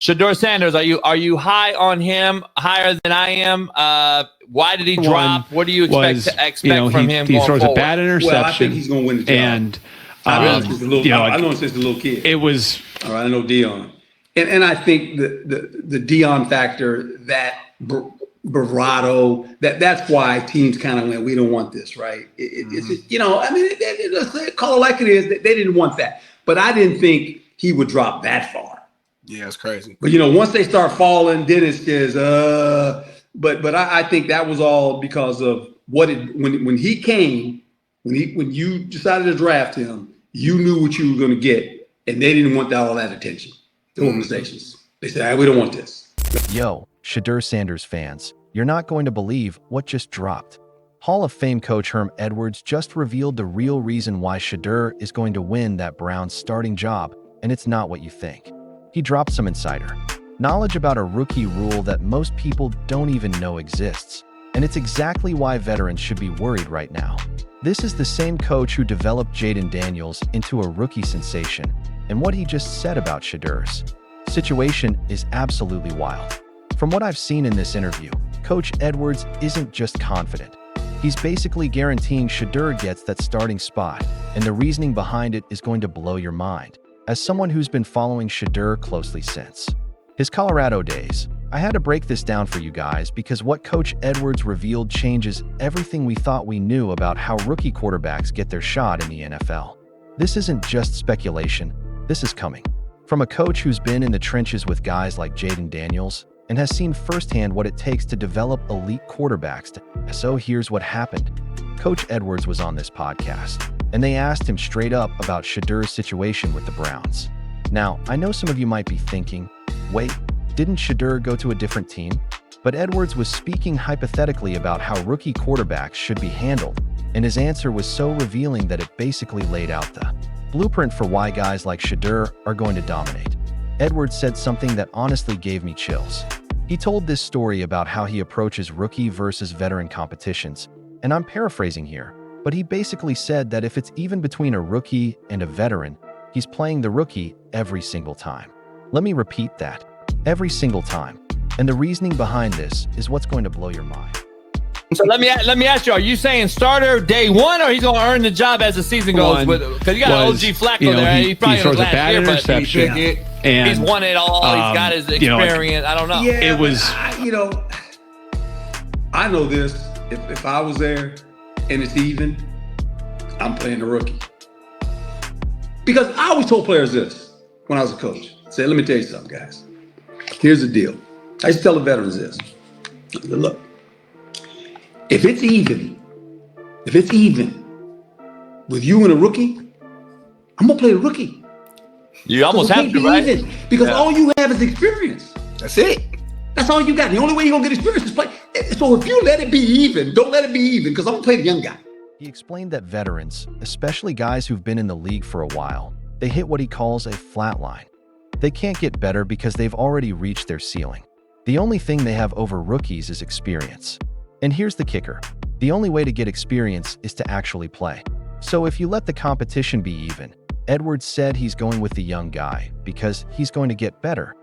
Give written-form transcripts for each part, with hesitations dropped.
Shedeur Sanders, are you high on him? Higher than I am? Why did he drop? What do you expect from him? He throws forward? a bad interception. Well, I think he's going to win the job. And I know since a little kid. It was all right. I know Dion, and I think the Dion factor, that bravado, that's why teams kind of went, we don't want this, right? It's let's call it like it is. They didn't want that, but I didn't think he would drop that far. Yeah, it's crazy. But once they start falling, then it says, But I think that was all because of when he came, when you decided to draft him, you knew what you were going to get, and they didn't want all that attention. The organizations, they said, we don't want this. Yo, Shedeur Sanders fans, you're not going to believe what just dropped. Hall of Fame coach Herm Edwards just revealed the real reason why Shedeur is going to win that Browns starting job, and it's not what you think. He dropped some insider knowledge about a rookie rule that most people don't even know exists, and it's exactly why veterans should be worried right now. This is the same coach who developed Jayden Daniels into a rookie sensation, and what he just said about Shedeur's situation is absolutely wild. From what I've seen in this interview, Coach Edwards isn't just confident. He's basically guaranteeing Shedeur gets that starting spot, and the reasoning behind it is going to blow your mind. As someone who's been following Shedeur closely since his Colorado days, I had to break this down for you guys because what Coach Edwards revealed changes everything we thought we knew about how rookie quarterbacks get their shot in the NFL. This isn't just speculation, this is coming from a coach who's been in the trenches with guys like Jayden Daniels and has seen firsthand what it takes to develop elite quarterbacks. So here's what happened. Coach Edwards was on this podcast, and they asked him straight up about Shedeur's situation with the Browns. Now, I know some of you might be thinking, wait, didn't Shedeur go to a different team? But Edwards was speaking hypothetically about how rookie quarterbacks should be handled, and his answer was so revealing that it basically laid out the blueprint for why guys like Shedeur are going to dominate. Edwards said something that honestly gave me chills. He told this story about how he approaches rookie versus veteran competitions, and I'm paraphrasing here, but he basically said that if it's even between a rookie and a veteran, he's playing the rookie every single time. Let me repeat that. Every single time. And the reasoning behind this is what's going to blow your mind. So let me ask you, are you saying starter day one, or he's going to earn the job as the season goes? Because you got OG Flacco there. He probably throws a last bad year, interception. but he's won it all. He's got his experience. I don't know. Yeah, it was. I know this. If I was there and it's even, I'm playing the rookie. Because I always told players this when I was a coach. I said, let me tell you something, guys. Here's the deal. I used to tell the veterans this. I said, look, if it's even with you and a rookie, I'm going to play the rookie. You almost have to, right? Even, because all you have is experience. That's it. That's all you got. The only way you're going to get experience is play. So if you let it be even, don't let it be even, because I'm going to play the young guy. He explained that veterans, especially guys who've been in the league for a while, they hit what he calls a flat line. They can't get better because they've already reached their ceiling. The only thing they have over rookies is experience. And here's the kicker. The only way to get experience is to actually play. So if you let the competition be even, Edwards said he's going with the young guy because he's going to get better.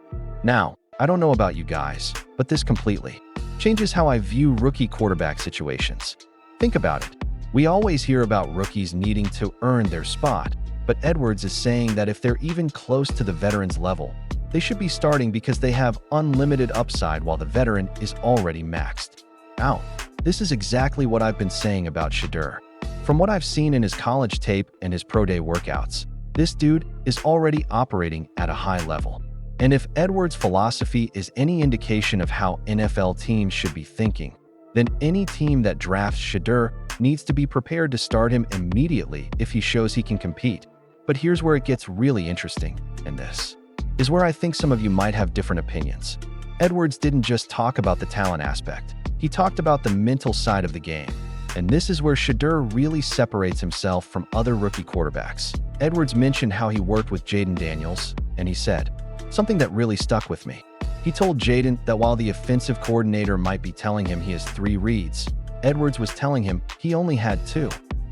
Now, I don't know about you guys, but this completely changes how I view rookie quarterback situations. Think about it. We always hear about rookies needing to earn their spot, but Edwards is saying that if they're even close to the veterans level, they should be starting because they have unlimited upside while the veteran is already maxed out. This is exactly what I've been saying about Shedeur. From what I've seen in his college tape and his pro day workouts, this dude is already operating at a high level. And if Edwards' philosophy is any indication of how NFL teams should be thinking, then any team that drafts Shedeur needs to be prepared to start him immediately if he shows he can compete. But here's where it gets really interesting, and this is where I think some of you might have different opinions. Edwards didn't just talk about the talent aspect, he talked about the mental side of the game. And this is where Shedeur really separates himself from other rookie quarterbacks. Edwards mentioned how he worked with Jayden Daniels, and he said something that really stuck with me. He told Jayden that while the offensive coordinator might be telling him he has 3 reads, Edwards was telling him he only had 2.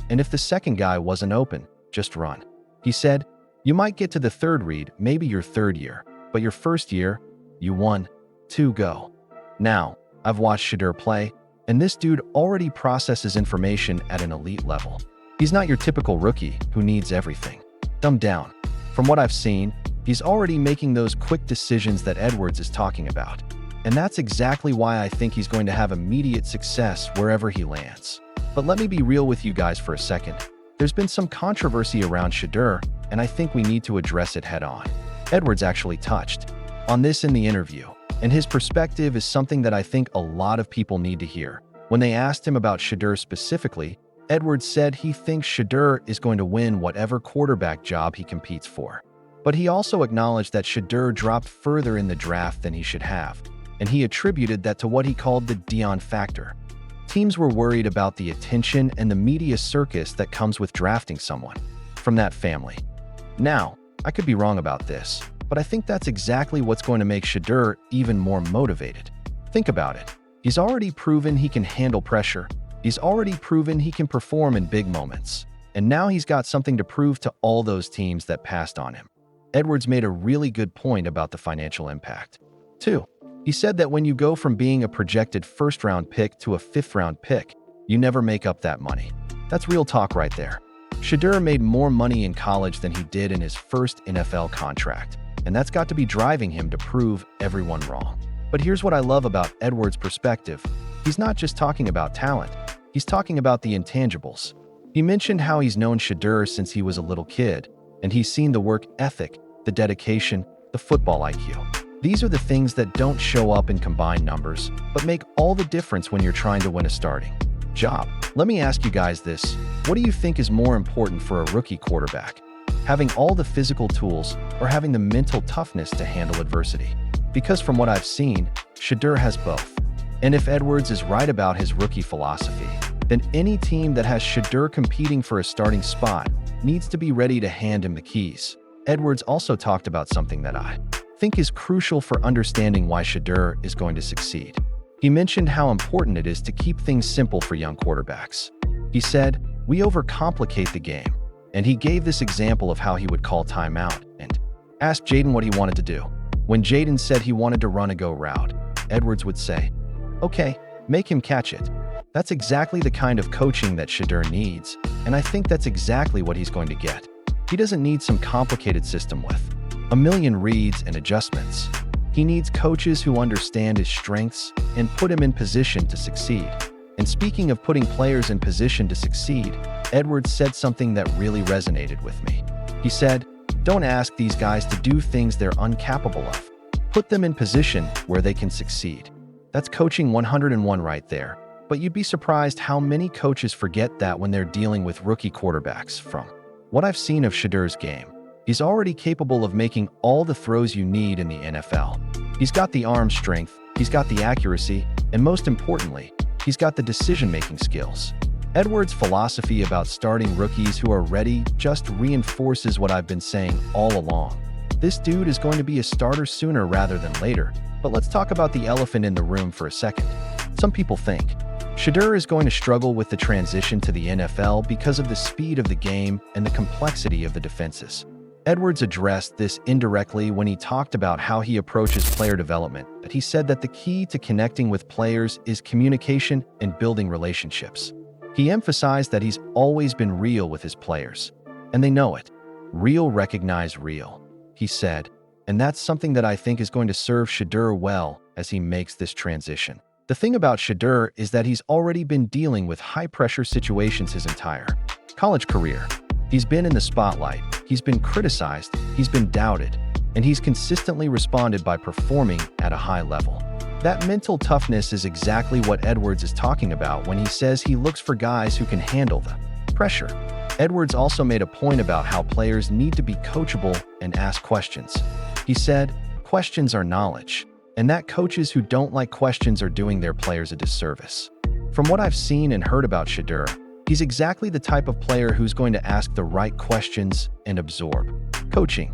And if the second guy wasn't open, just run. He said, you might get to the 3rd read, maybe your 3rd year, but your 1st year, You won. 2 go. Now, I've watched Shedeur play, and this dude already processes information at an elite level. He's not your typical rookie who needs everything dumbed down. From what I've seen, he's already making those quick decisions that Edwards is talking about. And that's exactly why I think he's going to have immediate success wherever he lands. But let me be real with you guys for a second. There's been some controversy around Shedeur, and I think we need to address it head on. Edwards actually touched on this in the interview, and his perspective is something that I think a lot of people need to hear. When they asked him about Shedeur specifically, Edwards said he thinks Shedeur is going to win whatever quarterback job he competes for. But he also acknowledged that Shedeur dropped further in the draft than he should have, and he attributed that to what he called the Dion factor. Teams were worried about the attention and the media circus that comes with drafting someone from that family. Now, I could be wrong about this, but I think that's exactly what's going to make Shedeur even more motivated. Think about it. He's already proven he can handle pressure. He's already proven he can perform in big moments. And now he's got something to prove to all those teams that passed on him. Edwards made a really good point about the financial impact. 2. He said that when you go from being a projected first-round pick to a fifth-round pick, you never make up that money. That's real talk right there. Shedeur made more money in college than he did in his first NFL contract, and that's got to be driving him to prove everyone wrong. But here's what I love about Edwards' perspective. He's not just talking about talent, he's talking about the intangibles. He mentioned how he's known Shedeur since he was a little kid, and he's seen the work ethic, the dedication, the football IQ. These are the things that don't show up in combined numbers, but make all the difference when you're trying to win a starting job. Let me ask you guys this. What do you think is more important for a rookie quarterback? Having all the physical tools or having the mental toughness to handle adversity? Because from what I've seen, Shedeur has both. And if Edwards is right about his rookie philosophy, then any team that has Shedeur competing for a starting spot needs to be ready to hand him the keys. Edwards also talked about something that I think is crucial for understanding why Shedeur is going to succeed. He mentioned how important it is to keep things simple for young quarterbacks. He said, "We overcomplicate the game," and he gave this example of how he would call timeout and ask Jayden what he wanted to do. When Jayden said he wanted to run a go route, Edwards would say, "Okay, make him catch it." That's exactly the kind of coaching that Shedeur needs, and I think that's exactly what he's going to get. He doesn't need some complicated system with a million reads and adjustments. He needs coaches who understand his strengths and put him in position to succeed. And speaking of putting players in position to succeed, Edwards said something that really resonated with me. He said, "Don't ask these guys to do things they're incapable of. Put them in position where they can succeed." That's coaching 101 right there. But you'd be surprised how many coaches forget that when they're dealing with rookie quarterbacks. From what I've seen of Shedeur's game, he's already capable of making all the throws you need in the NFL. He's got the arm strength, he's got the accuracy, and most importantly, he's got the decision-making skills. Edwards' philosophy about starting rookies who are ready just reinforces what I've been saying all along. This dude is going to be a starter sooner rather than later. But let's talk about the elephant in the room for a second. Some people think Shedeur is going to struggle with the transition to the NFL because of the speed of the game and the complexity of the defenses. Edwards addressed this indirectly when he talked about how he approaches player development, but he said that the key to connecting with players is communication and building relationships. He emphasized that he's always been real with his players, and they know it. Real recognize real, he said, and that's something that I think is going to serve Shedeur well as he makes this transition. The thing about Shedeur is that he's already been dealing with high-pressure situations his entire college career. He's been in the spotlight, he's been criticized, he's been doubted, and he's consistently responded by performing at a high level. That mental toughness is exactly what Edwards is talking about when he says he looks for guys who can handle the pressure. Edwards also made a point about how players need to be coachable and ask questions. He said, "Questions are knowledge," and that coaches who don't like questions are doing their players a disservice. From what I've seen and heard about Shedeur, he's exactly the type of player who's going to ask the right questions and absorb coaching.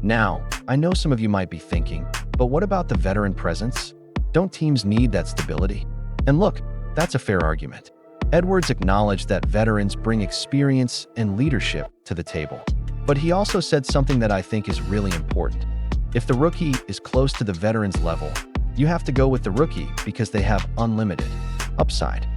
Now, I know some of you might be thinking, but what about the veteran presence? Don't teams need that stability? And look, that's a fair argument. Edwards acknowledged that veterans bring experience and leadership to the table. But he also said something that I think is really important. If the rookie is close to the veteran's level, you have to go with the rookie because they have unlimited upside.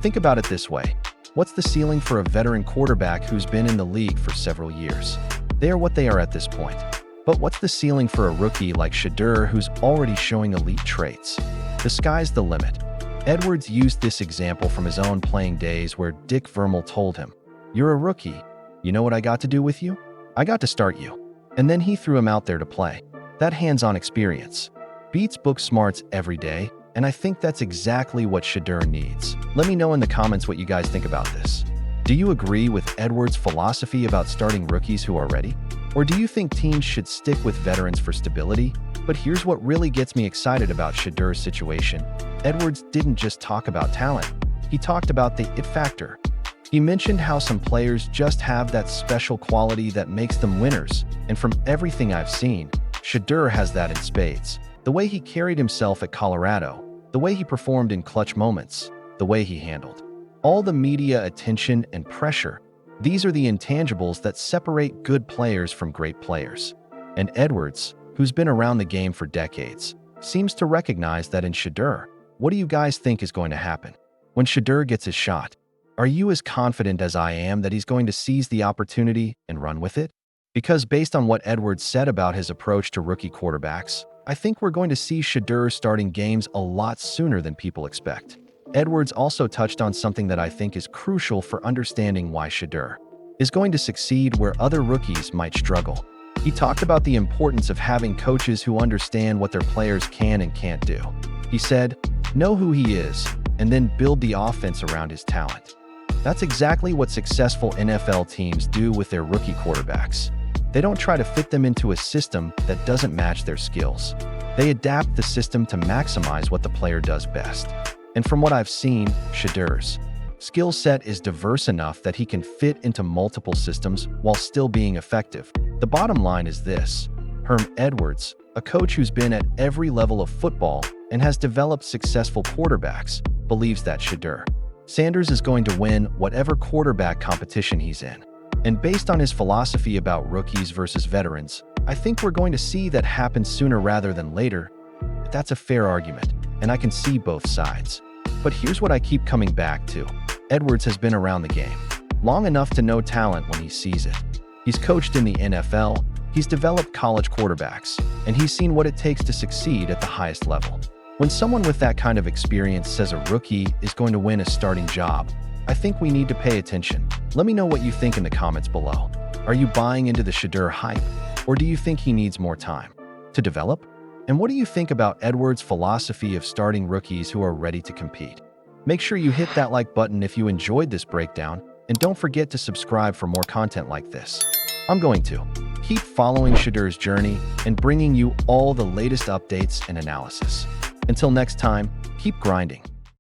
Think about it this way. What's the ceiling for a veteran quarterback who's been in the league for several years? They are what they are at this point. But what's the ceiling for a rookie like Shedeur who's already showing elite traits? The sky's the limit. Edwards used this example from his own playing days where Dick Vermeil told him, "You're a rookie. You know what I got to do with you? I got to start you." And then he threw him out there to play. That hands-on experience beats book smarts every day, and I think that's exactly what Shedeur needs. Let me know in the comments what you guys think about this. Do you agree with Edwards' philosophy about starting rookies who are ready? Or do you think teams should stick with veterans for stability? But here's what really gets me excited about Shedeur's situation. Edwards didn't just talk about talent. He talked about the it factor. He mentioned how some players just have that special quality that makes them winners. And from everything I've seen, Shedeur has that in spades. The way he carried himself at Colorado, the way he performed in clutch moments, the way he handled all the media attention and pressure. These are the intangibles that separate good players from great players. And Edwards, who's been around the game for decades, seems to recognize that in Shedeur. What do you guys think is going to happen? When Shedeur gets his shot, are you as confident as I am that he's going to seize the opportunity and run with it? Because based on what Edwards said about his approach to rookie quarterbacks, I think we're going to see Shedeur starting games a lot sooner than people expect. Edwards also touched on something that I think is crucial for understanding why Shedeur is going to succeed where other rookies might struggle. He talked about the importance of having coaches who understand what their players can and can't do. He said, "Know who he is, and then build the offense around his talent." That's exactly what successful NFL teams do with their rookie quarterbacks. They don't try to fit them into a system that doesn't match their skills. They adapt the system to maximize what the player does best. And from what I've seen, Shedeur's skill set is diverse enough that he can fit into multiple systems while still being effective. The bottom line is this: Herm Edwards, a coach who's been at every level of football and has developed successful quarterbacks, believes that Shedeur Sanders is going to win whatever quarterback competition he's in. And based on his philosophy about rookies versus veterans, I think we're going to see that happen sooner rather than later. But that's a fair argument, and I can see both sides. But here's what I keep coming back to. Edwards has been around the game long enough to know talent when he sees it. He's coached in the NFL, he's developed college quarterbacks, and he's seen what it takes to succeed at the highest level. When someone with that kind of experience says a rookie is going to win a starting job, I think we need to pay attention. Let me know what you think in the comments below. Are you buying into the Shedeur hype, or do you think he needs more time to develop? And what do you think about Edwards' philosophy of starting rookies who are ready to compete? Make sure you hit that like button if you enjoyed this breakdown, and don't forget to subscribe for more content like this. I'm going to keep following Shedeur's journey and bringing you all the latest updates and analysis. Until next time, keep grinding.